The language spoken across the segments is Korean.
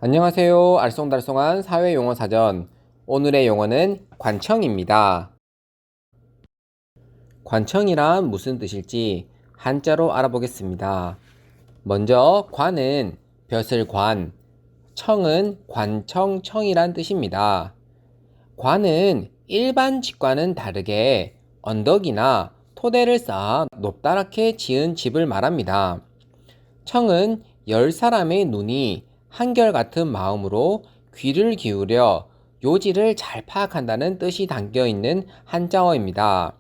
안녕하세요. 알쏭달쏭한 사회용어사전. 오늘의 용어는 관청입니다. 관청이란 무슨 뜻일지 한자로 알아보겠습니다. 먼저 관은 벼슬 관, 청은 관청청이란 뜻입니다. 관은 일반 집과는 다르게 언덕이나 토대를 쌓아 높다랗게 지은 집을 말합니다. 청은 10사람의 눈이 한결같은 마음으로 귀를 기울여 요지를 잘 파악한다는 뜻이 담겨있는 한자어입니다.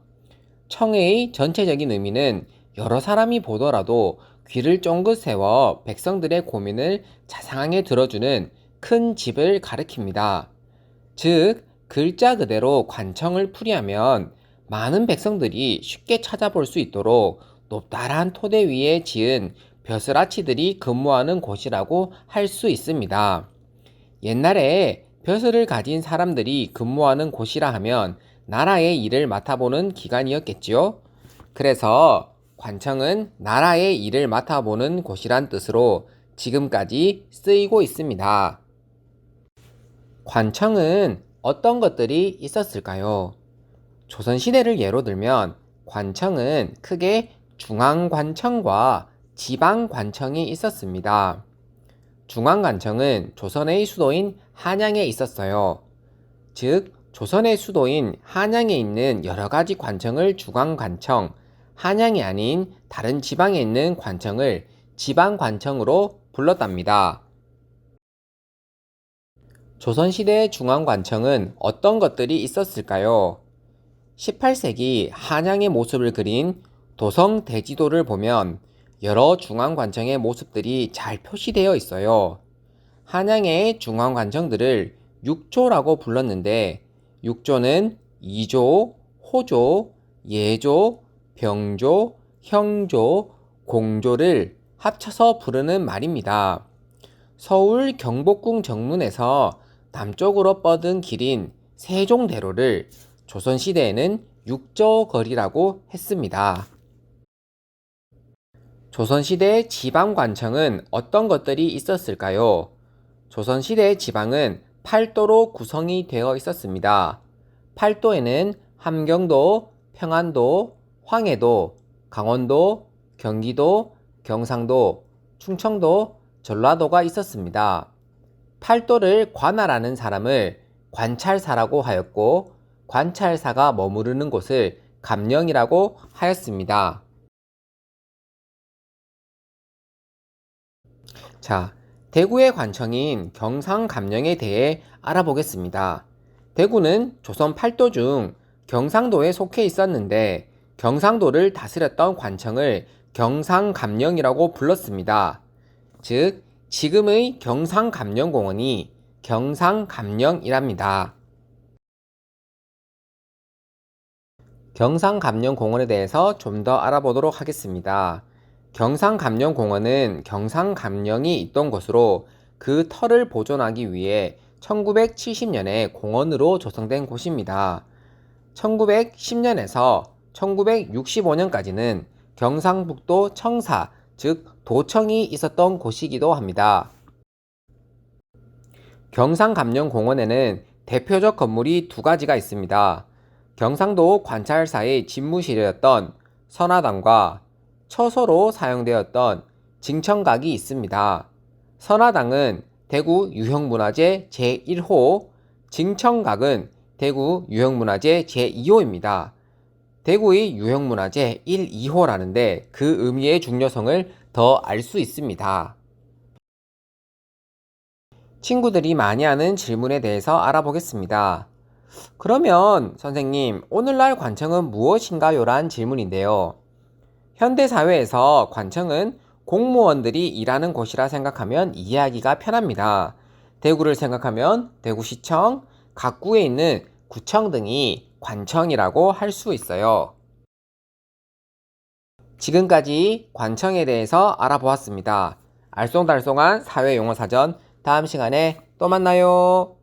청의 전체적인 의미는 여러 사람이 보더라도 귀를 쫑긋 세워 백성들의 고민을 자상하게 들어주는 큰 집을 가리킵니다. 즉, 글자 그대로 관청을 풀이하면 많은 백성들이 쉽게 찾아볼 수 있도록 높다란 토대 위에 지은 벼슬아치들이 근무하는 곳이라고 할 수 있습니다. 옛날에 벼슬을 가진 사람들이 근무하는 곳이라 하면 나라의 일을 맡아보는 기관이었겠지요. 그래서 관청은 나라의 일을 맡아보는 곳이란 뜻으로 지금까지 쓰이고 있습니다. 관청은 어떤 것들이 있었을까요? 조선시대를 예로 들면 관청은 크게 중앙관청과 지방관청이 있었습니다. 중앙관청은 조선의 수도인 한양에 있었어요. 즉, 조선의 수도인 한양에 있는 여러 가지 관청을 중앙관청, 한양이 아닌 다른 지방에 있는 관청을 지방관청으로 불렀답니다. 조선시대 중앙관청은 어떤 것들이 있었을까요? 18세기 한양의 모습을 그린 도성대지도를 보면 여러 중앙관청의 모습들이 잘 표시되어 있어요. 한양의 중앙관청들을 육조라고 불렀는데 육조는 이조, 호조, 예조, 병조, 형조, 공조를 합쳐서 부르는 말입니다. 서울 경복궁 정문에서 남쪽으로 뻗은 길인 세종대로를 조선시대에는 육조거리라고 했습니다. 조선시대 지방관청은 어떤 것들이 있었을까요? 조선시대 지방은 팔도로 구성이 되어 있었습니다. 팔도에는 함경도, 평안도, 황해도, 강원도, 경기도, 경상도, 충청도, 전라도가 있었습니다. 팔도를 관할하는 사람을 관찰사라고 하였고 관찰사가 머무르는 곳을 감령이라고 하였습니다. 자, 대구의 관청인 경상감령에 대해 알아보겠습니다. 대구는 조선 팔도 중 경상도에 속해 있었는데 경상도를 다스렸던 관청을 경상감령이라고 불렀습니다. 즉, 지금의 경상감령공원이 경상감령이랍니다. 경상감령공원에 대해서 좀 더 알아보도록 하겠습니다. 경상감령공원은 경상감령이 있던 곳으로 그 터를 보존하기 위해 1970년에 공원으로 조성된 곳입니다. 1910년에서 1965년까지는 경상북도 청사, 즉 도청이 있었던 곳이기도 합니다. 경상감령공원에는 대표적 건물이 두 가지가 있습니다. 경상도 관찰사의 집무실이었던 선화당과 처소로 사용되었던 징청각이 있습니다. 선화당은 대구 유형문화재 제1호, 징청각은 대구 유형문화재 제2호입니다. 대구의 유형문화재 1, 2호라는데 그 의미의 중요성을 더 알 수 있습니다. 친구들이 많이 하는 질문에 대해서 알아보겠습니다. 그러면 선생님, 오늘날 관청은 무엇인가요? 란 질문인데요. 현대사회에서 관청은 공무원들이 일하는 곳이라 생각하면 이해하기가 편합니다. 대구를 생각하면 대구시청, 각 구에 있는 구청 등이 관청이라고 할 수 있어요. 지금까지 관청에 대해서 알아보았습니다. 알쏭달쏭한 사회용어사전, 다음 시간에 또 만나요.